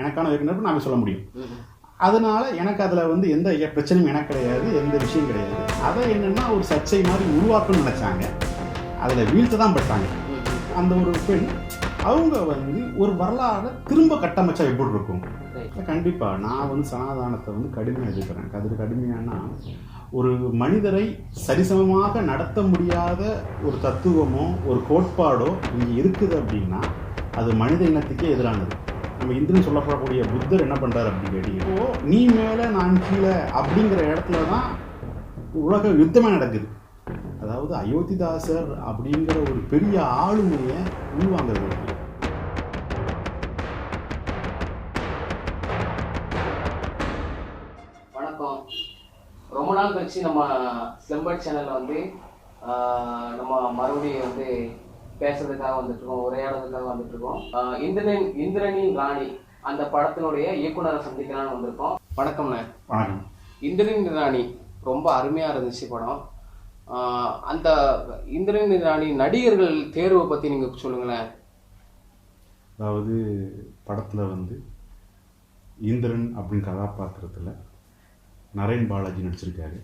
எனக்கான இயக்குனர் நான் சொல்ல முடியும். அதனால எனக்கு அதில் வந்து எந்த பிரச்சனையும் எனக்கு கிடையாது, எந்த விஷயம் கிடையாது. அதை என்னென்னா ஒரு சர்ச்சை மாதிரி உருவாக்கணும்னு நினச்சாங்க, அதில் வீழ்த்த தான் பட்டாங்க. அந்த ஒரு பெண் அவங்க வந்து ஒரு வரலாறு திரும்ப கட்டமைச்சா எப்படி இருக்கும்? கண்டிப்பாக நான் வந்து சனாதானத்தை வந்து கடுமையாக எதிர்க்கிறேன். அது கடுமையானா ஒரு மனிதரை சரிசமமாக நடத்த முடியாத ஒரு தத்துவமோ ஒரு கோட்பாடோ இங்கே இருக்குது அப்படின்னா அது மனித இனத்துக்கே எதிரானது. நம்ம இந்துன்னு சொல்லப்படக்கூடிய புத்தர் என்ன பண்ணுறாரு அப்படின்னு கேட்டீங்கன்னா, நீ மேலே நான் கீழே அப்படிங்கிற இடத்துல தான் உலக யுத்தமே நடக்குது. அதாவது அயோத்திதாசர் அப்படிங்கிற ஒரு பெரிய ஆளுமையை உள்வாங்கிறது. வணக்கம். ரொம்ப நாள் கழிச்சு நம்ம ஸ்லம் சேனலில் வந்து நம்ம மறுபடியும் வந்து பேசுறதுக்காக வந்துட்டுருக்கோம், உரையாடுறதுக்காக வந்துட்டுருக்கோம். இந்திரனின் ராணி அந்த படத்தினுடைய இயக்குனரை சந்திக்கலான்னு வந்திருக்கோம். வணக்கம்ண்ணே. வணக்கம். இந்திரனின் ராணி ரொம்ப அருமையாக இருந்துச்சு படம். அந்த இந்திரனின் ராணி நடிகர்கள் தேர்வை பற்றி நீங்கள் சொல்லுங்களேன். அதாவது படத்தில் வந்து இந்திரன் அப்படின்னு கதாபாத்திரத்தில் நரேன் பாலாஜி நடிச்சிருக்காரு.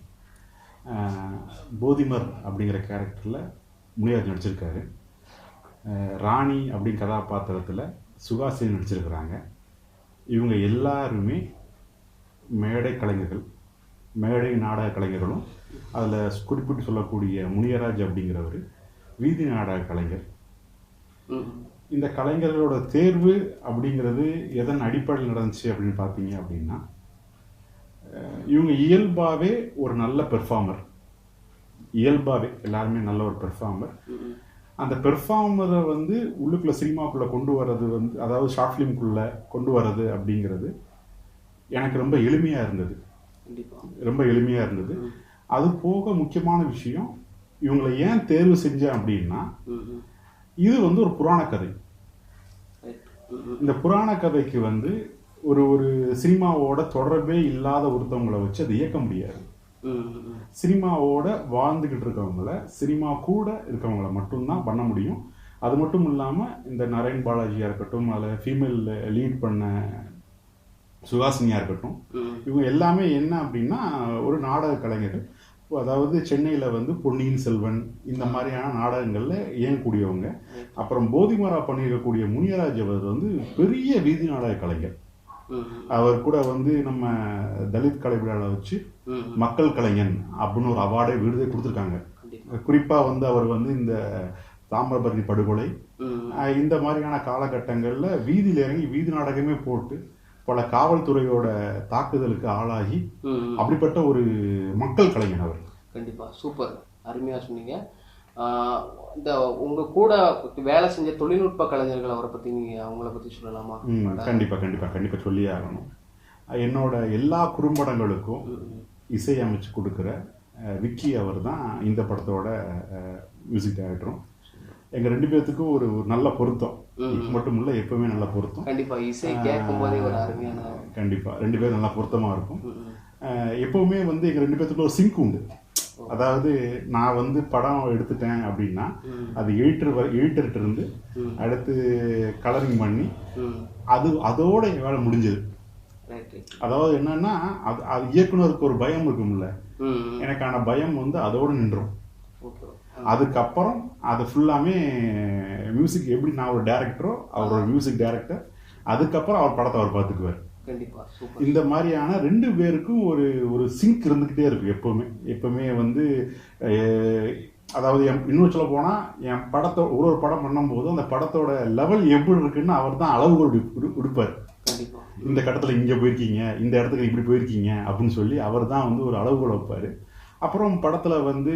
போதிமர் அப்படிங்கிற கேரக்டரில் முனியாஜ் நடிச்சிருக்காரு. ராணி அப்படிங்கிற கதாபாத்திரத்தில் சுகாசினி நடிச்சிருக்கிறாங்க. இவங்க எல்லாருமே மேடை கலைஞர்கள், மேடை நாடக கலைஞர்களும். அதில் குறிப்பிட்டு சொல்லக்கூடிய முனியராஜ் அப்படிங்கிறவர் வீதி நாடக கலைஞர். இந்த கலைஞர்களோட தேர்வு அப்படிங்கிறது எதன் அடிப்படையில் நடந்துச்சு அப்படின்னு பார்த்தீங்க அப்படின்னா, இவங்க இயல்பாகவே ஒரு நல்ல பெர்ஃபார்மர், இயல்பாகவே எல்லாருமே நல்ல ஒரு பெர்ஃபார்மர். அந்த பெர்ஃபார்மரை வந்து உள்ளுக்குள்ளே சினிமாக்குள்ளே கொண்டு வர்றது வந்து, அதாவது ஷார்ட் ஃபிலிம்குள்ளே கொண்டு வர்றது அப்படிங்கிறது எனக்கு ரொம்ப எளிமையாக இருந்தது, ரொம்ப எளிமையாக இருந்தது. அது போக முக்கியமான விஷயம், இவங்களை ஏன் தேர்வு செஞ்சேன் அப்படின்னா, இது வந்து ஒரு புராண கதை. இந்த புராண கதைக்கு வந்து ஒரு சினிமாவோட தொடர்பே இல்லாத ஒருத்தவங்களை வச்சு அதை இயக்க முடியாது. சினிமாவோட வாழ்ந்துகிட்டு இருக்கவங்கள, சினிமா கூட இருக்கவங்கள மட்டும்தான் பண்ண முடியும். அது மட்டும் இல்லாமல் இந்த நரேன் பாலாஜியா இருக்கட்டும், அதில் ஃபீமேல் லீட் பண்ண சுகாசினியா இருக்கட்டும், இவங்க எல்லாமே என்ன அப்படின்னா ஒரு நாடக கலைஞர்கள். அதாவது சென்னையில் வந்து பொன்னியின் செல்வன் இந்த மாதிரியான நாடகங்களில் இயங்கக்கூடியவங்க. அப்புறம் போதிமரா பண்ணியிருக்கக்கூடிய முனியராஜ் அவர் வந்து பெரிய வீதி நாடக கலைஞர். அவர் கூட வந்து நம்ம தலித் கலை விழாவில் வச்சு மக்கள் கலைஞன் அப்படின்னு ஒரு அவார்டை விருதை கொடுத்துருக்காங்க. குறிப்பாக வந்து அவர் வந்து இந்த தாமிரபரணி படுகொலை இந்த மாதிரியான காலகட்டங்களில் வீதியில் இறங்கி வீதி நாடகமே போட்டு பல காவல்துறையோட தாக்குதலுக்கு ஆளாகி அப்படிப்பட்ட ஒரு மக்கள் கலைஞன் அவர். கண்டிப்பாக சூப்பர், அருமையாக சொன்னீங்க. இந்த உங்க கூட வேலை செஞ்ச தொழில்நுட்ப கலைஞர்கள் அவரை பற்றி நீங்கள் அவங்கள பற்றி சொல்லலாமா? கண்டிப்பாக சொல்லியே ஆகணும். என்னோட எல்லா குறும்படங்களுக்கும் இசை அமைச்சு கொடுக்குற விக்கி அவர் தான் இந்த படத்தோட மியூசிக் டைரக்டரும். எங்கள் 2 பேர்த்துக்கும் ஒரு நல்ல பொருத்தம், மட்டும் இல்லை எப்பவுமே நல்ல பொருத்தம். கண்டிப்பாக இசை கேட்கும் போதே ஒரு அருமையான, கண்டிப்பாக 2 பேரும் நல்லா பொருத்தமாக இருக்கும். எப்பவுமே வந்து எங்கள் 2 பேர்த்துக்குள்ள ஒரு சிங்க் உண்டு. அதாவது நான் வந்து படம் எடுத்துட்டேன் அப்படின்னா அது எடிட்டர்கிட்ட இருந்து அடுத்து கலரிங் பண்ணி அதோட வேலை முடிஞ்சது. அதாவது என்னன்னா அது இயக்குனருக்கு ஒரு பயம் இருக்கும்ல, எனக்கான பயம் வந்து அதோட நின்றும். அதுக்கப்புறம் அது ஃபுல்லாமே மியூசிக், எப்படி நான் ஒரு டைரக்டரோ அவர் ஒரு மியூசிக் டைரக்டர், அதுக்கப்புறம் அவர் படத்தை அவர் பார்த்துக்குவார். இந்த மாதிரியான 2 பேருக்கும் ஒரு சிங்க் இருந்துகிட்டே இருக்கு எப்பவுமே வந்து. அதாவது இன்னும் சொல்ல போனா என் படத்தை ஒரு படம் பண்ணும் போது அந்த படத்தோட லெவல் எப்படி இருக்குன்னு அவர் தான் அளவுகள் கொடுப்பார். இந்த கட்டத்துல இங்க போயிருக்கீங்க, இந்த இடத்துக்கு இப்படி போயிருக்கீங்க அப்படின்னு சொல்லி அவர் தான் வந்து ஒரு அளவுகள் வைப்பாரு. அப்புறம் படத்துல வந்து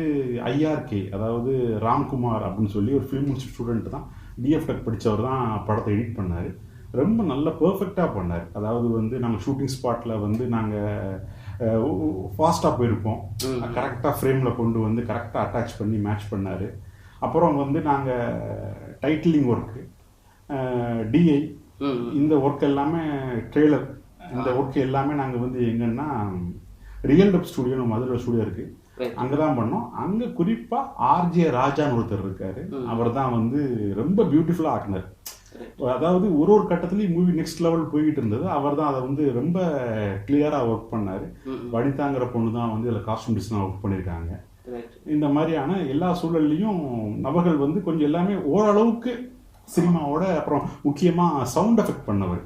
ஐஆர்கே, அதாவது ராம்குமார் அப்படின்னு சொல்லி ஒரு ஃபிலிம் ஸ்டூடெண்ட் தான், டிஎஃப்டெக் படித்தவர் தான் படத்தை எடிட் பண்ணார். ரொம்ப நல்ல பெர்ஃபெக்டாக பண்ணார். அதாவது வந்து நாங்கள் ஷூட்டிங் ஸ்பாட்டில் வந்து நாங்கள் ஃபாஸ்ட்டாக போயிருப்போம், கரெக்டாக ஃப்ரேமில் கொண்டு வந்து கரெக்டாக அட்டாச் பண்ணி மேட்ச் பண்ணார். அப்புறம் வந்து நாங்கள் டைட்டிலிங் ஒர்க்கு, டிஐ, இந்த ஒர்க் எல்லாமே ட்ரெய்லர், இந்த ஒர்க் எல்லாமே நாங்கள் வந்து எங்கன்னா real dub studio, Madurai studio இருக்குது, அங்கதான் பண்ணோம். அங்க குறிப்பா ஆர்ஜே ராஜான்னு ஒருத்தர் இருக்காரு, அவர் தான் வந்து ரொம்ப பியூட்டிஃபுல்லா ஆக்குனார். அதாவது ஒரு கட்டத்துலேயும் மூவி நெக்ஸ்ட் லெவல் போய்கிட்டு இருந்தது. அவர் தான் அதை வந்து ரொம்ப கிளியராக ஒர்க் பண்ணார். வனிதாங்கிற பொண்ணு தான் வந்து இதில் காஸ்டியூம் டிசைனாக ஒர்க் பண்ணியிருக்காங்க. இந்த மாதிரியான எல்லா சூழல்லையும் நபர்கள் வந்து கொஞ்சம் எல்லாமே ஓரளவுக்கு சினிமாவோட, அப்புறம் முக்கியமாக சவுண்ட் எஃபெக்ட் பண்ணவர்.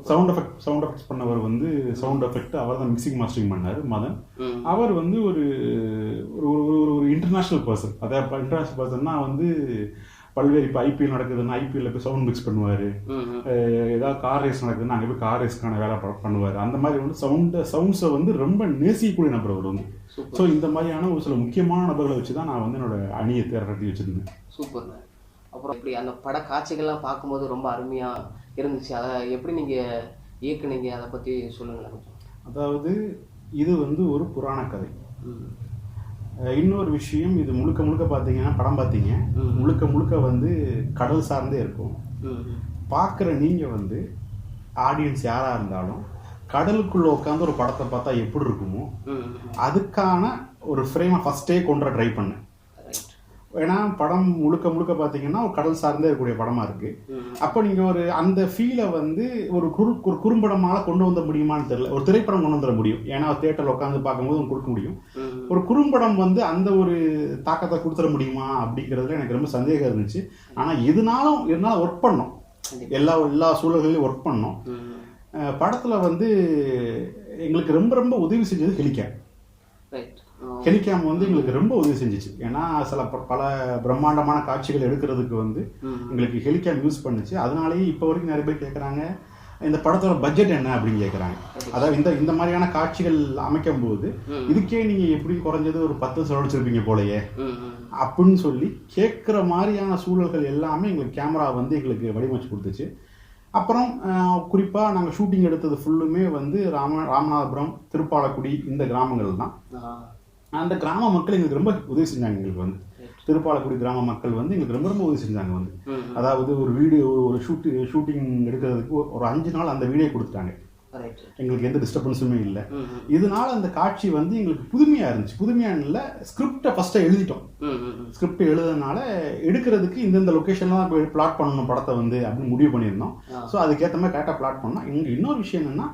சவுண்ட் எஃபெக்ட்ஸ் பண்ணவர் வந்து சவுண்ட் எஃபெக்ட் அவர் தான் மிக்சிங் மாஸ்டரிங் பண்ணார் மதன். அவர் வந்து ஒரு ஒரு இன்டர்நேஷ்னல் பர்சன். அதாவது இன்டர்நேஷ்னல் பர்சன்னா வந்து பல்வேறு இப்போ ஐபிஎல் நடக்குதுன்னா ஐபிஎல்ல போய் சவுண்ட் மிக்ஸ் பண்ணுவார். ஏதாவது கார் ரேஸ் நடக்குதுன்னா அங்கே போய் கார் ரேஸ்க்கான வேலை பண்ணுவார். அந்த மாதிரி வந்து சவுண்ட்ஸை வந்து ரொம்ப நேசிக்கக்கூடிய நபர் அவர் வந்து. ஸோ இந்த மாதிரியான ஒரு சில முக்கியமான நபர்களை வச்சு தான் நான் வந்து என்னோட அணியை தேர்ந்தெடுத்து வச்சுருந்தேன். சூப்பர். அப்புறம் இப்படி அந்த பட காட்சிகள்லாம் பார்க்கும்போது ரொம்ப அருமையாக இருந்துச்சு. அதை எப்படி நீங்கள் இயக்குனீங்க, அதை பற்றி சொல்லுங்களேன் கொஞ்சம். அதாவது இது வந்து ஒரு புராண கதை. இன்னொரு விஷயம், இது முழுக்க முழுக்க பார்த்தீங்கன்னா படம் பார்த்தீங்க முழுக்க முழுக்க வந்து கடல் சார்ந்தே இருக்கும். பார்க்குற நீங்கள் வந்து ஆடியன்ஸ் யாராக இருந்தாலும் கடலுக்குள்ளே உட்காந்து ஒரு படத்தை பார்த்தா எப்படி இருக்குமோ அதுக்கான ஒரு ஃப்ரேமை ஃபஸ்ட்டே கொண்டு ட்ரை பண்ணேன். ஏன்னா படம் முழுக்க முழுக்க பார்த்தீங்கன்னா ஒரு கடல் சார்ந்தே இருக்கக்கூடிய படமாக இருக்குது. அப்போ நீங்கள் ஒரு அந்த ஃபீலை வந்து ஒரு குறும்படமால கொண்டு வந்த முடியுமான்னு தெரியல. ஒரு திரைப்படம் கொண்டு வந்துட முடியும், ஏன்னா தியேட்டரில் உட்காந்து பார்க்கும்போது உங்களுக்கு கொடுக்க முடியும். ஒரு குறும்படம் வந்து அந்த ஒரு தாக்கத்தை கொடுத்துட முடியுமா அப்படிங்கிறதுல எனக்கு ரொம்ப சந்தேகம் இருந்துச்சு. ஆனால் இருந்தாலும் ஒர்க் பண்ணோம், எல்லா சூழல்களையும் ஒர்க் பண்ணோம். படத்தில் வந்து எங்களுக்கு ரொம்ப ரொம்ப உதவி செஞ்சது ஹெலிகாம் வந்து எங்களுக்கு ரொம்ப உதவி செஞ்சிச்சு. ஏன்னா பல பிரம்மாண்டமான காட்சிகள் எடுக்கிறதுக்கு வந்து எங்களுக்கு ஹெலிகாம் யூஸ் பண்ணுச்சு. அதனாலேயே இப்போ வரைக்கும் நிறைய பேர் கேட்குறாங்க, இந்த படத்தோட பட்ஜெட் என்ன அப்படின்னு கேட்குறாங்க. அதாவது இந்த மாதிரியான காட்சிகள் அமைக்கும் போது இதுக்கே நீங்கள் எப்படி குறைஞ்சது ஒரு 10 செலவழிச்சிருப்பீங்க போலையே அப்படின்னு சொல்லி கேட்குற மாதிரியான சூழல்கள் எல்லாமே எங்களுக்கு கேமரா வந்து எங்களுக்கு வடிவமைச்சு கொடுத்துச்சு. அப்புறம் குறிப்பாக நாங்கள் ஷூட்டிங் எடுத்தது ஃபுல்லுமே வந்து ராமநாதபுரம், திருப்பாலக்குடி இந்த கிராமங்கள் தான். அந்த கிராம மக்கள் எங்களுக்கு ரொம்ப உதவி செஞ்சாங்க. எங்களுக்கு வந்து திருப்பாலக்குடி கிராம மக்கள் வந்து எங்களுக்கு ரொம்ப ரொம்ப உதவி செஞ்சாங்க வந்து. அதாவது ஒரு வீடியோ ஒரு ஷூட்டிங் எடுக்கிறதுக்கு ஒரு 5 நாள் அந்த வீடியோ கொடுத்துட்டாங்க. எங்களுக்கு எந்த டிஸ்டர்பன்ஸுமே இல்லை. இதனால அந்த காட்சி வந்து எங்களுக்கு புதுமையாக இருந்துச்சு. புதுமையான இல்லை, ஸ்கிரிப்டை ஃபஸ்ட்டை எழுதிட்டோம். ஸ்கிரிப்ட் எழுதுனால எடுக்கிறதுக்கு இந்தந்த லொக்கேஷன்லாம் தான் போய் பிளாட் பண்ணணும் படத்தை வந்து அப்படின்னு முடிவு பண்ணியிருந்தோம். ஸோ அதுக்கேற்ற மாதிரி கரெக்டாக பிளாட் பண்ணோம். எங்களுக்கு இன்னொரு விஷயம் என்னென்னா,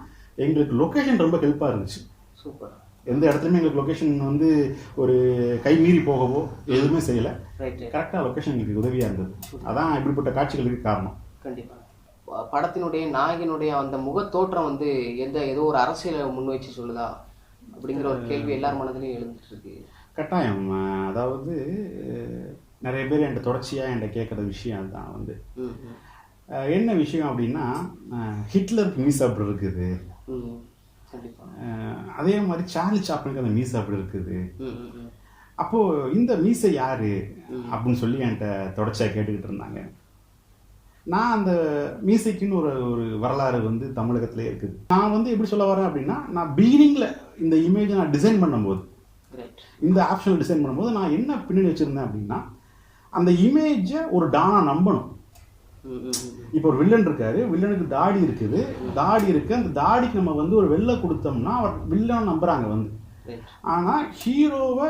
எங்களுக்கு லொக்கேஷன் ரொம்ப ஹெல்ப்பாக இருந்துச்சு. சூப்பர். எந்த இடத்துலையுமே எங்களுக்கு லொக்கேஷன் வந்து ஒரு கை மீறி போகவோ எதுவுமே செய்யலை. கரெக்டாக லொக்கேஷன் எங்களுக்கு உதவியாக இருந்தது. அதான் இப்படிப்பட்ட காட்சிகளுக்கு காரணம். கண்டிப்பாக படத்தினுடைய நாயகனுடைய அந்த முக தோற்றம் வந்து ஏதோ ஒரு அரசியலை முன்வைச்சு சொல்லுதா அப்படிங்கிற ஒரு கேள்வி எல்லார் மனதிலையும் எழுந்துட்டு இருக்கு. கட்டாயம். அதாவது நிறைய பேர் என்கிட்ட தொடர்ச்சியாக என்கிட்ட கேட்குற விஷயம் அதுதான் வந்து என்ன விஷயம் அப்படின்னா, ஹிட்லருக்கு மீசை அப்படி இருக்குது, அதே மாதிரி சார்லி சாப்ளினுக்கு அந்த மீசை அப்படி இருக்குது. அப்போது இந்த மீசை யாரு அப்படின்னு சொல்லி என்கிட்ட தொடர்ச்சியாக கேட்டுக்கிட்டு இருந்தாங்க. நான் அந்த மியூசிக்குன்னு ஒரு வரலாறு வந்து தமிழகத்திலே இருக்குது. நான் வந்து எப்படி சொல்ல வரேன் அப்படின்னா, நான் பிகினிங்கில் இந்த இமேஜை நான் டிசைன் பண்ணும்போது, இந்த ஆப்ஷனல் டிசைன் பண்ணும்போது நான் என்ன பின்னாடி வச்சுருந்தேன் அப்படின்னா, அந்த இமேஜை ஒரு டானா நம்பணும். இப்போ ஒரு வில்லன் இருக்காரு, வில்லனுக்கு தாடி இருக்குது, தாடி இருக்குது, அந்த தாடிக்கு நம்ம வந்து ஒரு வெள்ளை கொடுத்தோம்னா அவர் வில்லன் நம்புறாங்க வந்து. ஆனால் ஹீரோவை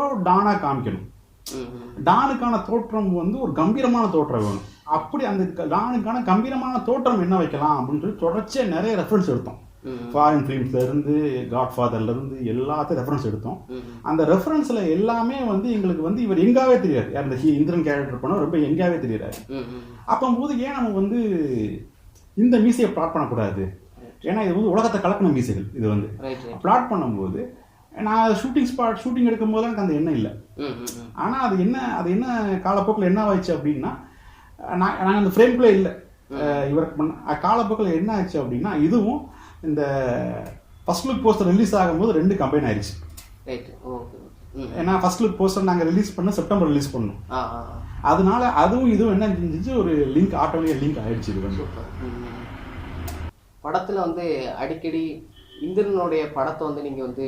ஒரு டானா காமிக்கணும். டானுக்கான தோற்றம் வந்து ஒரு கம்பீரமான தோற்றம் வேணும். அப்படி அந்த டானுக்கான கம்பீரமான தோற்றம் என்ன வைக்கலாம் அப்படின்னு சொல்லி தொடர்ச்சியாக நிறைய ரெஃபரன்ஸ் எடுத்தோம். ஃபாரின் ஃபிலிம்ஸ்ல இருந்து, காட்ஃபாதர்ல இருந்து எல்லாத்தையும் ரெஃபரன்ஸ் எடுத்தோம். அந்த ரெஃபரன்ஸ்ல எல்லாமே வந்து எங்களுக்கு வந்து இவர் எங்காவே தெரியாது. யார் இந்த இந்திரன் கேரக்டர் பண்ண ரொம்ப எங்காவே தெரியாது. அப்போது ஏன் நம்ம வந்து இந்த மீசையை பிளாட் பண்ணக்கூடாது? ஏன்னா இது வந்து உலகத்தை கலக்கின மீசைகள். இது வந்து பிளாட் பண்ணும்போது நான் ஷூட்டிங் எடுக்கும் போது எனக்கு அந்த எண்ணம் இல்லை. ஆனால் அது என்ன காலப்போக்கில் என்ன ஆயிடுச்சு அப்படின்னா, நாங்கள் அந்த ஃப்ரேம்குள்ளே இல்லை இவருக்கு பண்ண காலப்போக்கில் என்ன ஆச்சு அப்படின்னா, இதுவும் இந்த ஃபர்ஸ்ட் லுக் போஸ்டர் ரிலீஸ் ஆகும்போது 2 கம்பைன் ஆயிடுச்சு. ஏன்னா ஃபர்ஸ்ட் லுக் போஸ்டர் நாங்கள் ரிலீஸ் பண்ண செப்டம்பர் ரிலீஸ் பண்ணோம். அதனால அதுவும் இதுவும் என்ன செஞ்சிச்சு, ஒரு லிங்க் ஆட்டோமேட்டிக் லிங்க் ஆயிடுச்சு. இது வந்து படத்தில் வந்து அடிக்கடி இந்திரனுடைய படத்தை வந்து நீங்கள் வந்து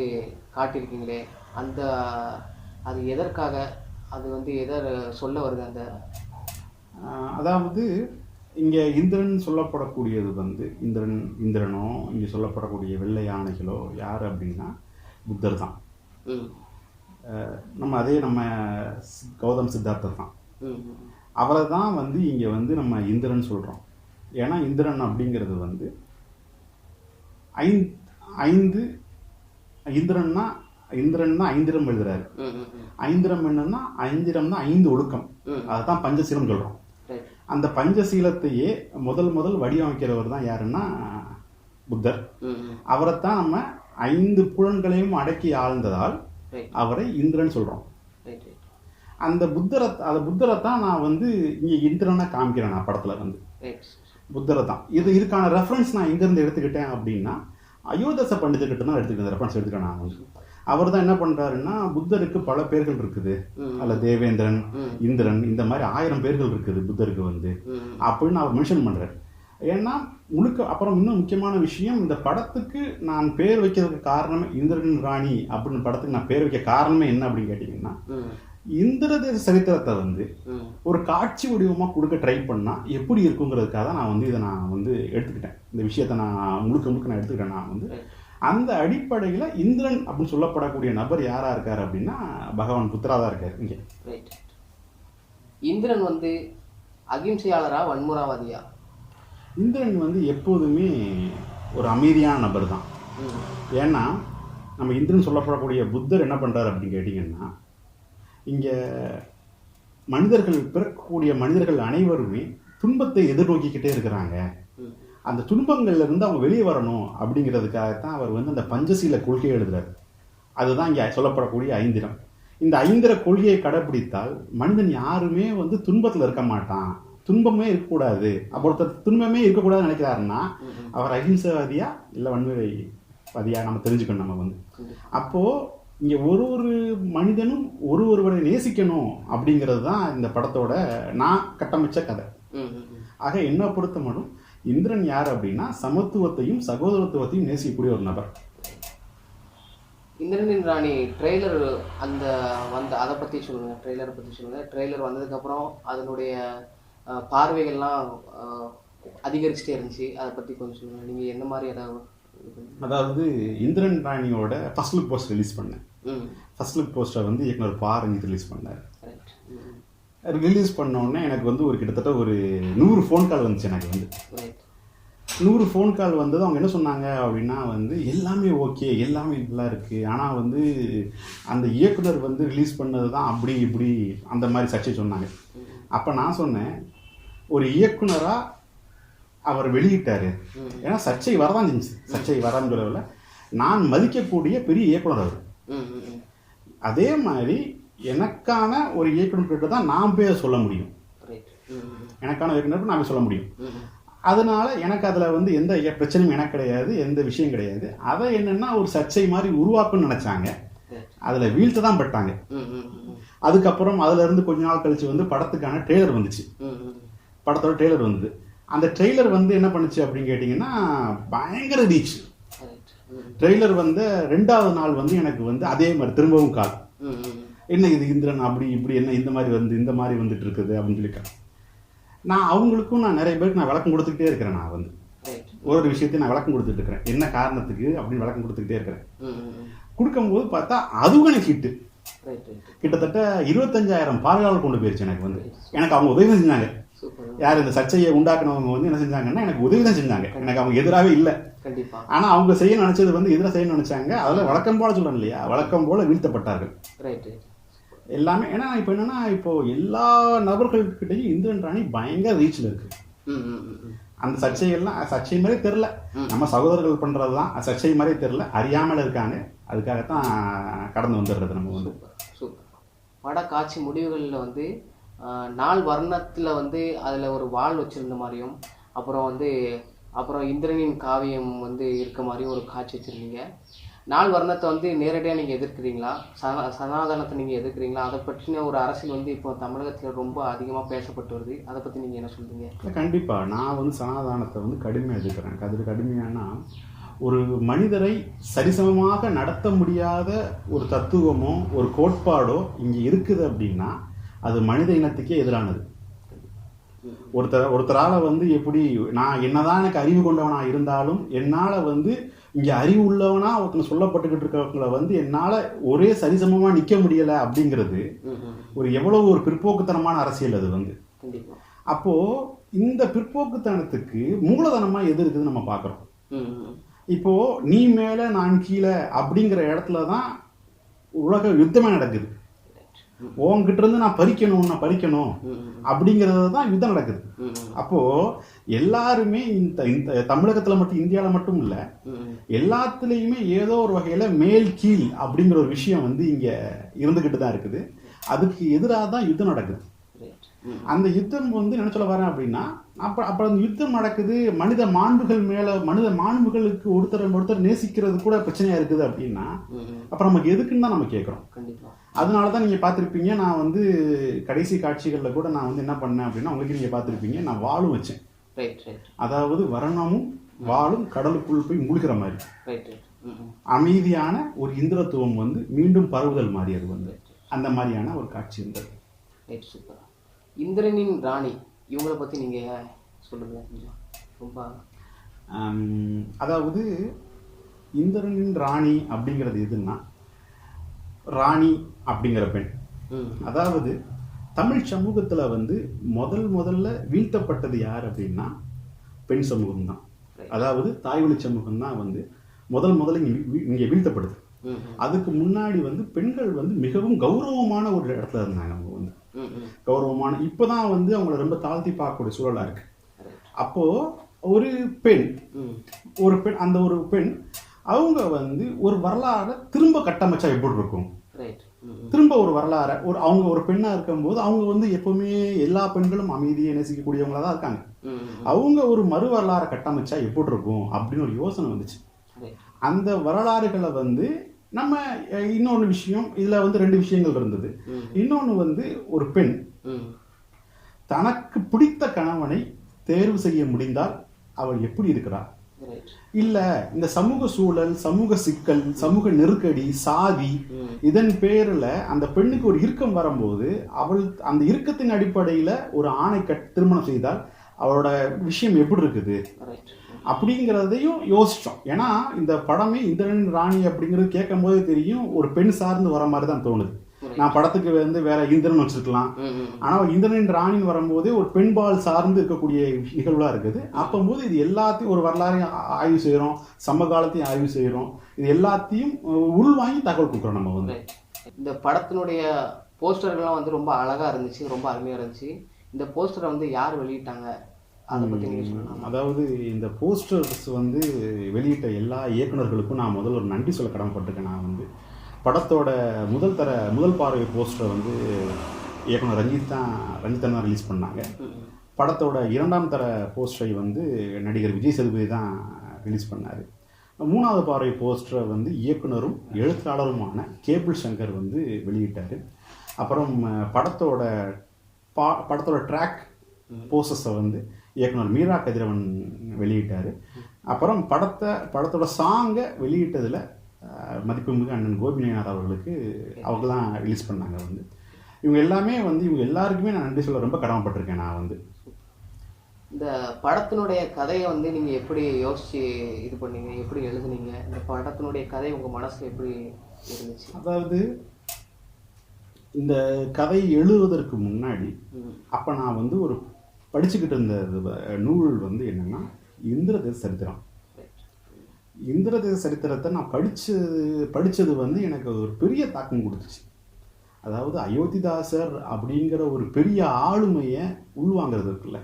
காட்டியிருக்கீங்களே, அது எதற்காக, அது வந்து எதை சொல்ல வருது? அதாவது இங்கே இந்திரன் சொல்லப்படக்கூடியது வந்து இந்திரனோ இங்கே சொல்லப்படக்கூடிய வெள்ளை யானைகளோ யார் அப்படின்னா புத்தர் தான். நம்ம கௌதம் சித்தார்த்தர் தான். அவரை தான் வந்து இங்கே வந்து நம்ம இந்திரன் சொல்கிறோம். ஏன்னா இந்திரன் அப்படிங்கிறது வந்து ஐந்து இந்திரன்னா ஐந்திரம் எழுதுறாரு. ஐந்திரம் என்னன்னா ஐந்திரம்னா 5 ஒழுக்கம், அதுதான் பஞ்சசீலம் சொல்றோம். அந்த பஞ்சசீலத்தையே முதல் வடிவமைக்கிறவர் தான் யாருன்னா புத்தர். அவரைத்தான் நம்ம 5 புலன்களையும் அடக்கி ஆழ்ந்ததால் அவரை இந்திரன் சொல்றோம். அந்த புத்தரை தான் நான் வந்து இங்க இந்திரனா காமிக்கிறேன். நான் படத்துல வந்து புத்தரை தான் இதுக்கான ரெஃபரன்ஸ் நான் எங்கிருந்து எடுத்துக்கிட்டேன் அப்படின்னா அயோத்தியாச பண்டிதர்கிட்ட தான் எடுத்துக்கிட்டேன். ரெஃபரன்ஸ் எடுத்துக்கிட்டேன் நான் வந்து. அவர் தான் என்ன பண்றாருன்னா புத்தருக்கு பல பேர்கள் இருக்குது, அல்ல தேவேந்திரன், இந்திரன், இந்த மாதிரி 1000 பேர்கள் இருக்குது புத்தருக்கு வந்து அப்படின்னு அவர் மென்ஷன் பண்றாரு. ஏன்னா முழுக்க அப்புறம் இன்னும் முக்கியமான விஷயம், இந்த படத்துக்கு நான் பேர் வைக்கிறதுக்கு காரணமே இந்திரன் ராணி அப்படின்னு படத்துக்கு நான் பேர் வைக்க காரணமே என்ன அப்படின்னு கேட்டீங்கன்னா, இந்திரதேச சரித்திரத்தை வந்து ஒரு காட்சி வடிவமா கொடுக்க ட்ரை பண்ணா எப்படி இருக்குங்கிறதுக்காக தான் நான் வந்து இதை நான் வந்து எடுத்துக்கிட்டேன். இந்த விஷயத்த நான் முழுக்க நான் எடுத்துக்கிட்டேன். நான் வந்து அந்த அடிப்படையில இந்திரன் அப்படின்னு சொல்லப்படக்கூடிய நபர் யாரா இருக்காரு அப்படின்னா பகவான் புத்தரா தான் இருக்காரு. இங்க இந்திரன் வந்து அகிம்சையாளரா வன்முறாவாதியா? இந்திரன் வந்து எப்போதுமே ஒரு அமைதியான நபர் தான். ஏன்னா நம்ம இந்திரன் சொல்லப்படக்கூடிய புத்தர் என்ன பண்றாரு அப்படின்னு கேட்டீங்கன்னா, இங்க பிறக்கக்கூடிய மனிதர்கள் அனைவருமே துன்பத்தை எதிர்நோக்கிக்கிட்டே இருக்கிறாங்க. அந்த துன்பங்கள்ல இருந்து அவங்க வெளியே வரணும் அப்படிங்கிறதுக்காகத்தான் அவர் வந்து அந்த பஞ்சசீல கொள்கையை எழுதுறாரு. அதுதான் இங்க சொல்லப்படக்கூடிய ஐந்திரம். இந்த ஐந்திர கொள்கையை கடைபிடித்தால் மனிதன் யாருமே வந்து துன்பத்துல இருக்க மாட்டான், துன்பமே இருக்கக்கூடாது. அப்போ துன்பமே இருக்கக்கூடாதுன்னு நினைக்கிறாருன்னா அவர் அஹிம்சவாதியா இல்ல வன்முறைவாதியா நம்ம தெரிஞ்சுக்கணும். நம்ம வந்து அப்போ இங்க ஒரு மனிதனும் ஒருவரை நேசிக்கணும் அப்படிங்கிறது தான் இந்த படத்தோட நான் கட்டமைச்ச கதை. ஆக என்ன பொறுத்த மட்டும் இந்திரன் யார் அப்படின்னா சமத்துவத்தையும் சகோதரத்துவத்தையும் நேசிக்கக்கூடிய ஒரு நபர். இந்திரனின் ராணி ட்ரெய்லர் அந்த அதை பற்றி சொல்லுங்க. ட்ரெய்லரை பற்றி சொல்லுங்க. ட்ரெய்லர் வந்ததுக்கப்புறம் அதனுடைய பார்வைகள்லாம் அதிகரிச்சுட்டே இருந்துச்சு. அதை பற்றி கொஞ்சம் சொல்லுங்க. நீங்கள் என்ன மாதிரி அதாவது இந்திரன் ராணியோட ஃபர்ஸ்ட் லுக் போஸ்ட் ரிலீஸ் பண்ணேன். ஃபர்ஸ்ட் லுக் போஸ்டர் வந்து இயக்குனர் பாரஞ்சித் ரிலீஸ் பண்ணார். ரிலீஸ் பண்ணோடனே எனக்கு வந்து கிட்டத்தட்ட ஒரு 100 ஃபோன் கால் வந்துச்சு. எனக்கு வந்து 100 ஃபோன் கால் வந்தது. அவங்க என்ன சொன்னாங்க அப்படின்னா வந்து எல்லாமே ஓகே, எல்லாமே நல்லா இருக்குது, ஆனால் வந்து அந்த இயக்குனர் வந்து ரிலீஸ் பண்ணது தான் அப்படி இப்படி அந்த மாதிரி சர்ச்சை சொன்னாங்க. அப்போ நான் சொன்னேன், ஒரு இயக்குனராக அவர் வெளியிட்டாரு, ஏன்னா சர்ச்சை வரதான் இருந்துச்சு. சர்ச்சை வரான்னு சொல்லவில்லை, நான் மதிக்கக்கூடிய பெரிய இயக்குனர் அவர். அதே மாதிரி எனக்கான ஒரு இயக்குனர் தான் நான் போய் சொல்ல முடியும். எனக்கான இயக்குனர் நான் போய் சொல்ல முடியும். அதனால எனக்கு அதில் வந்து எந்த பிரச்சனையும் எனக்கு கிடையாது, எந்த விஷயம் கிடையாது. அதை என்னன்னா ஒரு சர்ச்சை மாதிரி உருவாக்குன்னு நினைச்சாங்க, அதில் வீழ்த்த தான் பட்டாங்க. அதுக்கப்புறம் அதுல இருந்து கொஞ்ச நாள் கழிச்சு வந்து படத்துக்கான ட்ரெய்லர் வந்துச்சு. படத்தோட ட்ரெய்லர் வந்தது. அந்த ட்ரெய்லர் வந்து என்ன பண்ணுச்சு அப்படின்னு கேட்டிங்கன்னா பயங்கர ரீச். ட்ரெய்லர் வந்து 2வது நாள் வந்து எனக்கு வந்து அதே மாதிரி திரும்பவும் கால், என்ன இது இந்திரன் அப்படி இப்படி என்ன இந்த மாதிரி வந்துட்டு இருக்குது அப்படின்னு சொல்லியிருக்கேன். நான் அவங்களுக்கும் நிறைய பேருக்கு நான் விளக்கம் கொடுத்துக்கிட்டே இருக்கிறேன். நான் வந்து ஒரு விஷயத்தையும் நான் விளக்கம் கொடுத்துட்டு இருக்கிறேன், என்ன காரணத்துக்கு அப்படின்னு விளக்கம் கொடுத்துக்கிட்டே இருக்கிறேன். கொடுக்கும்போது பார்த்தா அதுவும் எனக்கு ஹிட்டு. கிட்டத்தட்ட 25,000 பார்வையாளர் கொண்டு போயிருச்சு. எனக்கு வந்து எனக்கு அவங்க உதவி செஞ்சாங்க. யார் இந்த சர்ச்சையை உண்டாக்குனவங்க வந்து என்ன செஞ்சாங்கன்னா எனக்கு உதவி தான் செஞ்சாங்க. எனக்கு அவங்க எதிராகவே இல்லை. ஆனா அவங்க செய்ய நினைச்சது வந்து எதிராக செய்ய நினைச்சாங்க. அதில் வழக்கம் போல சொல்றேன் இல்லையா, வழக்கம் போல வீழ்த்தப்பட்டார்கள் எல்லாமே. ஏன்னா இப்போ என்னன்னா இப்போ எல்லா நபர்கள்கிட்டையும் இந்திரன் ராணி பயங்கர ரீச்ல இருக்கு. அந்த சர்ச்சைகள்லாம் சர்ச்சை மாதிரி தெரில, நம்ம சகோதரர்கள் பண்றதுதான் சர்ச்சை மாதிரி தெரில, அறியாமல் இருக்காங்க. அதுக்காகத்தான் கடந்து வந்துடுறது நம்ம வந்து. பட காட்சி முடிவுகளில் வந்து 4 வர்ணத்தில் வந்து அதில் ஒரு வாள் வச்சிருந்த மாதிரியும், அப்புறம் இந்திரனின் காவியம் வந்து இருக்க மாதிரியும் ஒரு காட்சி வச்சிருக்கீங்க. 4 வர்ணத்தை வந்து நேரடியாக நீங்கள் எதிர்க்கிறீங்களா, சனாதனத்தை நீங்கள் எதிர்க்கிறீங்களா? அதை பற்றின ஒரு அரசியல் வந்து இப்போ தமிழகத்தில் ரொம்ப அதிகமாக பேசப்பட்டு வருது. அதை பற்றி நீங்கள் என்ன சொல்றீங்க? கண்டிப்பாக நான் வந்து சனாதனத்தை வந்து கடுமையாக எதிர்க்கிறேன். அது கடுமையானா ஒரு மனிதரை சரிசமமாக நடத்த முடியாத ஒரு தத்துவமோ ஒரு கோட்பாடோ இங்கே இருக்குது அப்படின்னா அது மனித இனத்துக்கே எதிரானது. ஒருத்தரால வந்து எப்படி நான் என்னதான் எனக்கு அறிவு கொண்டவனா இருந்தாலும் என்னால் வந்து இங்கே அறிவு உள்ளவனா ஒருத்தர் சொல்லப்பட்டுக்கிட்டு இருக்கவங்களை வந்து என்னால் ஒரே சரிசமமாக நிற்க முடியலை அப்படிங்கிறது ஒரு எவ்வளவு ஒரு பிற்போக்குத்தனமான அரசியல் அது வந்து. அப்போ இந்த பிற்போக்குத்தனத்துக்கு மூலதனமா எது இருக்குதுன்னு நம்ம பார்க்குறோம். இப்போ நீ மேல நான் கீழே அப்படிங்கிற இடத்துல தான் உலக யுத்தமே நடக்குது. உன்கிட்ட இருந்து நான் பறிக்கணும் அப்படிங்கறது தான் யுத்தம் நடக்குது. அப்போ எல்லாருமே இந்த தமிழகத்துல மட்டும், இந்தியாவில மட்டும் இல்ல, எல்லாத்துலயுமே ஏதோ ஒரு வகையில மேல் கீழ் அப்படிங்கிற ஒரு விஷயம் வந்து இங்க இருந்துகிட்டு தான் இருக்குது. அதுக்கு எதிராக தான் யுத்தம் நடக்குது. அந்த யுத்தம் வந்து என்ன சொல்ல வரேன் அப்படின்னா, அப்ப அந்த யுத்தம் நடக்குது, மனித மாண்புகளுக்கு ஒருத்தர் நேசிக்கிறது கூட பிரச்சனையா இருக்குது அப்படின்னா, அப்ப நமக்கு எதுக்குன்னு தான் நம்ம கேட்கிறோம். அதனாலதான் நீங்க பார்த்திருப்பீங்க, நான் வந்து கடைசி காட்சிகள்ல கூட நான் வந்து என்ன பண்ணேன் அப்படின்னா, உங்களுக்கு நீங்க பார்த்திருப்பீங்க, நான் வாளும் வச்சேன். அதாவது வர்ணமும் வாளும் கடலுக்குள் போய் முழுகிற மாதிரி அமைதியான ஒரு இந்திரத்துவம் வந்து மீண்டும் பரவுதல் மாதிரி, அது வந்து அந்த மாதிரியான ஒரு காட்சி இருந்தது. இந்திரனின் ராணி இவங்களை பத்தி நீங்க சொல்லுங்க. ரொம்ப அதாவது இந்திரனின் ராணி அப்படிங்கிறது எதுன்னா, ராணி அப்படிங்கிற பெண், அதாவது தமிழ் சமூகத்துல வந்து முதல்ல வீழ்த்தப்பட்டது யார் அப்படின்னா பெண் சமூகம் தான். அதாவது தாய்வழி சமூகம் தான் வந்து முதல்ல இங்க வீழ்த்தப்படுது. அதுக்கு முன்னாடி வந்து பெண்கள் வந்து மிகவும் கௌரவமான ஒரு இடத்துல இருந்தாங்க. அவங்க வந்து கௌரவமான, இப்பதான் வந்து அவங்கள ரொம்ப தாழ்த்தி பார்க்கக்கூடிய சூழலா இருக்கு. அப்போ ஒரு பெண் அந்த ஒரு பெண் அவங்க வந்து ஒரு வரலாறை திரும்ப கட்டமைச்சா எப்படி இருக்கும், திரும்ப ஒரு வரலாறை அவங்க ஒரு பெண்ணா இருக்கும்போது அவங்க வந்து எப்பவுமே எல்லா பெண்களும் அமைதியை நேசிக்கக்கூடியவங்களா தான் இருக்காங்க. அவங்க ஒரு மறு வரலாறை கட்டமைச்சா எப்படி இருக்கும் அப்படின்னு ஒரு யோசனை வந்துச்சு. அந்த வரலாறுகளை வந்து நம்ம இன்னொன்று விஷயம், இதுல வந்து 2 விஷயங்கள் இருந்தது. இன்னொன்னு வந்து ஒரு பெண் தனக்கு பிடித்த கணவனை தேர்வு செய்ய முடிந்தால் அவள் எப்படி இருக்கிறார், இல்ல இந்த சமூக சூழல், சமூக சிக்கல், சமூக நெருக்கடி, சாதி, இதன் பேர்ல அந்த பெண்ணுக்கு ஒரு இறுக்கம் வரும்போது அவள் அந்த இறுக்கத்தின் அடிப்படையில ஒரு ஆணை திருமணம் செய்தால் அவளோட விஷயம் எப்படி இருக்குது அப்படிங்கிறதையும் யோசிச்சோம். ஏன்னா இந்த படமே இந்திரனின் ராணி அப்படிங்கிறது கேட்கும் போது தெரியும் ஒரு பெண் சார்ந்து வர மாதிரி தான் தோணுது. நான் படத்துக்கு வந்து வேற இந்திரன் வச்சிருக்கலாம், ஆனா இந்திரனின் ராணின்னு வரும்போதே ஒரு பெண்பால் சார்ந்து இருக்கக்கூடிய நிகழ்வுகளா இருக்குது. அப்போது இது எல்லாத்தையும் ஒரு வரலாறையும் ஆய்வு செய்யறோம், சமகாலத்தையும் ஆய்வு செய்யறோம், இது எல்லாத்தையும் உள்வாங்கி தகவல் கொடுக்குறோம். நம்ம வந்து இந்த படத்தினுடைய போஸ்டர்கள்லாம் வந்து ரொம்ப அழகா இருந்துச்சு, ரொம்ப அருமையா இருந்துச்சு. இந்த போஸ்டரை வந்து யார் வெளியிட்டாங்க, அதை பத்தி நீங்க சொல்லலாம். அதாவது இந்த போஸ்டர்ஸ் வந்து வெளியிட்ட எல்லா இயக்குநர்களுக்கும் நான் முதல்ல ஒரு நன்றி சொல்ல கடமைப்பட்டிருக்கேன். நான் வந்து படத்தோட முதல் பார்வை போஸ்டரை வந்து இயக்குனர் ரஞ்சித் தான் ரிலீஸ் பண்ணாங்க. படத்தோட 2ஆம் தர போஸ்டரை வந்து நடிகர் விஜய் சேதுபதி தான் ரிலீஸ் பண்ணார். 3வது பார்வை போஸ்டரை வந்து இயக்குனரும் எழுத்தாளருமான கேபிள் சங்கர் வந்து வெளியிட்டார். அப்புறம் படத்தோட ட்ராக் போஸ்டர்ஸை வந்து இயக்குனர் மீரா கதிரவன் வெளியிட்டார். அப்புறம் படத்தோட சாங்கை வெளியிட்டதில் மதிப்புமிகு அண்ணன் கோபிநாத் அவங்க தான் ரிலீஸ் பண்ணாங்க. வந்து இவங்க எல்லாருக்குமே நான் நன்றி சொல்ல ரொம்ப கடமைப்பட்டிருக்கேன். நான் வந்து இந்த படத்தினுடைய கதையை வந்து நீங்க எப்படி யோசிச்சு இது பண்ணீங்க, எப்படி எழுதுனீங்க, இந்த படத்தினுடைய கதை உங்க மனசுல எப்படி இருந்துச்சு? அதாவது இந்த கதை எழுதுவதற்கு முன்னாடி அப்ப நான் வந்து ஒரு படிச்சுக்கிட்டு இருந்த நூல் வந்து என்னன்னா இந்திரதேச சரித்திரம். இந்திரதேச சரித்திரத்தை நான் படிச்சது வந்து எனக்கு ஒரு பெரிய தாக்கம் கொடுத்துச்சு. அதாவது அயோத்திதாசர் அப்படிங்கிற ஒரு பெரிய ஆளுமையை உள்வாங்கிறது இருக்குல்ல,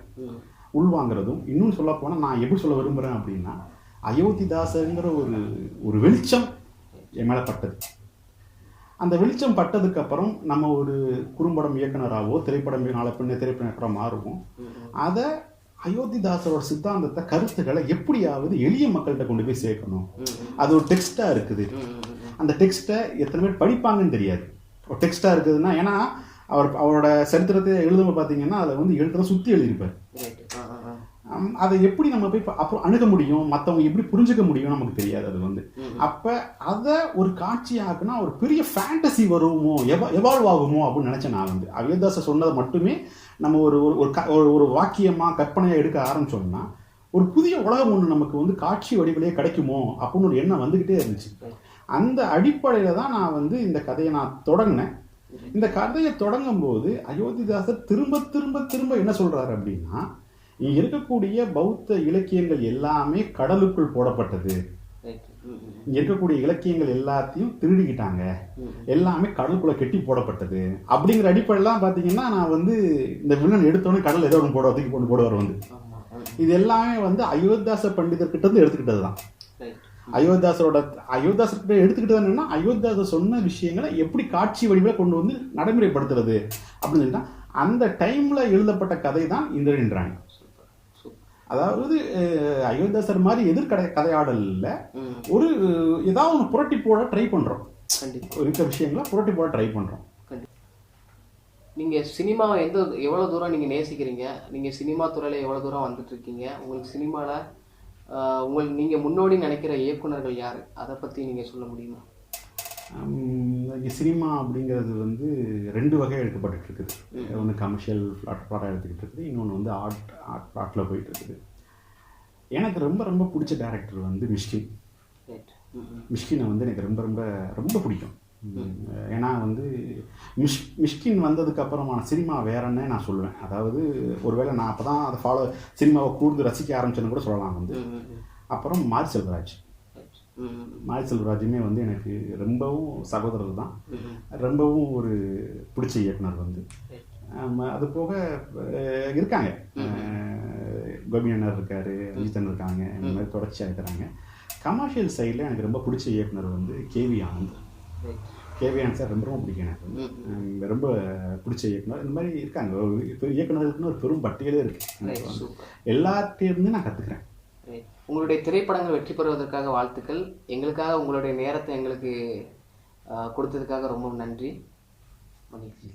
உள்வாங்கிறதும் இன்னும் சொல்ல போனால் நான் எப்படி சொல்ல விரும்புகிறேன் அப்படின்னா, அயோத்திதாசருங்கிற ஒரு வெளிச்சம் என் மேலே பட்டது. அந்த வெளிச்சம் பட்டதுக்கு அப்புறம் நம்ம ஒரு குறும்படம் இயக்குனராகவோ நாளை பின்ன திரைப்பட மாறுவோம். அதை அயோத்திதாசரோட சித்தாந்தத்தை, கருத்துக்களை எப்படியாவது எளிய மக்கள்கிட்ட கொண்டு போய் சேர்க்கணும். அது ஒரு டெக்ஸ்டா இருக்குது. அந்த டெக்ஸ்ட்டை எத்தனை பேர் படிப்பாங்கன்னு தெரியாது. ஒரு டெக்ஸ்டா இருக்குதுன்னா, ஏன்னா அவரோட சரித்திரத்தை எழுதும்போது பார்த்தீங்கன்னா அதில் வந்து எழுத்துற சுற்றி எழுதியிருப்பார். அதை எப்படி நம்ம போய் அப்புறம் அணுக முடியும், மற்றவங்க எப்படி புரிஞ்சுக்க முடியும் நமக்கு தெரியாது. அது வந்து அப்போ அதை ஒரு காட்சியாக்குனா ஒரு பெரிய ஃபேண்டசி வருமோ, எவால்வ் ஆகுமோ அப்படின்னு நினச்சேன். நான் வந்து அயோத்திதாசர் சொன்னதை மட்டுமே நம்ம ஒரு வாக்கியமாக கற்பனையாக எடுக்க ஆரம்பிச்சோம்னா ஒரு புதிய உலகம் ஒன்று நமக்கு வந்து காட்சி வடிவிலேயே கிடைக்குமோ அப்படின்னு ஒரு எண்ணம் வந்துக்கிட்டே இருந்துச்சு. அந்த அடிப்படையில் தான் நான் வந்து இந்த கதையை நான் தொடங்கினேன். இந்த கதையை தொடங்கும் போது அயோத்திதாசர் திரும்ப திரும்ப திரும்ப என்ன சொல்றாரு அப்படின்னா, இங்கே இருக்கக்கூடிய பௌத்த இலக்கியங்கள் எல்லாமே கடலுக்குள் போடப்பட்டது, இங்கே இருக்கக்கூடிய இலக்கியங்கள் எல்லாத்தையும் திருடிக்கிட்டாங்க, எல்லாமே கடலுக்குள்ள கெட்டி போடப்பட்டது அப்படிங்கிற அடிப்படையெல்லாம் பார்த்தீங்கன்னா நான் வந்து இந்த வில்லன் எடுத்தோடனே கடல் ஏதோ ஒன்று தூக்கி கொண்டு போடுவார் வந்து. இது எல்லாமே வந்து அயோத்தியாச பண்டிதர்கிட்ட இருந்து எடுத்துக்கிட்டது தான். அயோத்தியாசர்கிட்ட எடுத்துக்கிட்டது என்னன்னா, அயோத்தியாசர் சொன்ன விஷயங்களை எப்படி காட்சி வடிவில் கொண்டு வந்து நடைமுறைப்படுத்துறது அப்படின்னு சொல்லிட்டா அந்த டைம்ல எழுதப்பட்ட கதை தான் இந்திரனின் ராணி. அதாவது அயோத்தியாசர் மாதிரி கதையாடல்ல ஒரு ஏதாவது ஒன்று புரட்டி போட ட்ரை பண்றோம், இருக்க விஷயங்களை புரட்டி போட ட்ரை பண்றோம். நீங்க சினிமாவை எவ்வளவு தூரம் நீங்க நேசிக்கிறீங்க, நீங்க சினிமா துறையில எவ்வளவு தூரம் வந்துட்டு இருக்கீங்க, உங்களுக்கு சினிமால நீங்க முன்னோடி நினைக்கிற இயக்குனர்கள் யாரு, அதை பத்தி நீங்க சொல்ல முடியுமா? சினிமா அப்படிங்கிறது வந்து 2 வகை எடுக்கப்பட்டு இருக்குது. ஒன்று கமர்ஷியல் ப்ளாட்டாக எடுத்துக்கிட்டு இருக்குது, இன்னொன்று வந்து ஆர்ட் ப்ளாட்டில் போயிட்டு இருக்குது. எனக்கு ரொம்ப ரொம்ப பிடிச்ச டேரக்டர் வந்து மிஷ்கினை வந்து எனக்கு ரொம்ப ரொம்ப ரொம்ப பிடிக்கும். ஏன்னா வந்து மிஷ்கின் வந்ததுக்கு அப்புறமான சினிமா வேறன்னே நான் சொல்லுவேன். அதாவது ஒருவேளை நான் அப்போ தான் அதை சினிமாவை கூர்ந்து ரசிக்க ஆரம்பிச்சேன்னு கூட சொல்லலாம் வந்து. அப்புறம் மாரி செல்வராஜுமே வந்து எனக்கு ரொம்பவும் சகோதரர் தான், ரொம்பவும் ஒரு பிடிச்ச இயக்குனர் வந்து. அது போக இருக்காங்க, கோபிநாதர் இருக்காரு, அஜித்தன் இருக்காங்க, இந்த மாதிரி தொடர்ச்சியாக இருக்கிறாங்க. கமர்ஷியல் சைடில் எனக்கு ரொம்ப பிடிச்ச இயக்குனர் வந்து கேவி ஆனந்த் சார் ரொம்ப ரொம்ப பிடிக்கும் எனக்கு, ரொம்ப பிடிச்ச இயக்குனர். இந்த மாதிரி இருக்காங்க, இப்போ இயக்குனருக்குன்னு ஒரு பெரும் பட்டியலே இருக்கு, எல்லாத்தையும் நான் கற்றுக்கிறேன். உங்களுடைய திரைப்படங்கள் வெற்றி பெறுவதற்காக வாழ்த்துக்கள். எங்களுக்காக உங்களுடைய நேரத்தை எங்களுக்கு கொடுத்ததுக்காக ரொம்ப நன்றி. மகிழ்ச்சி.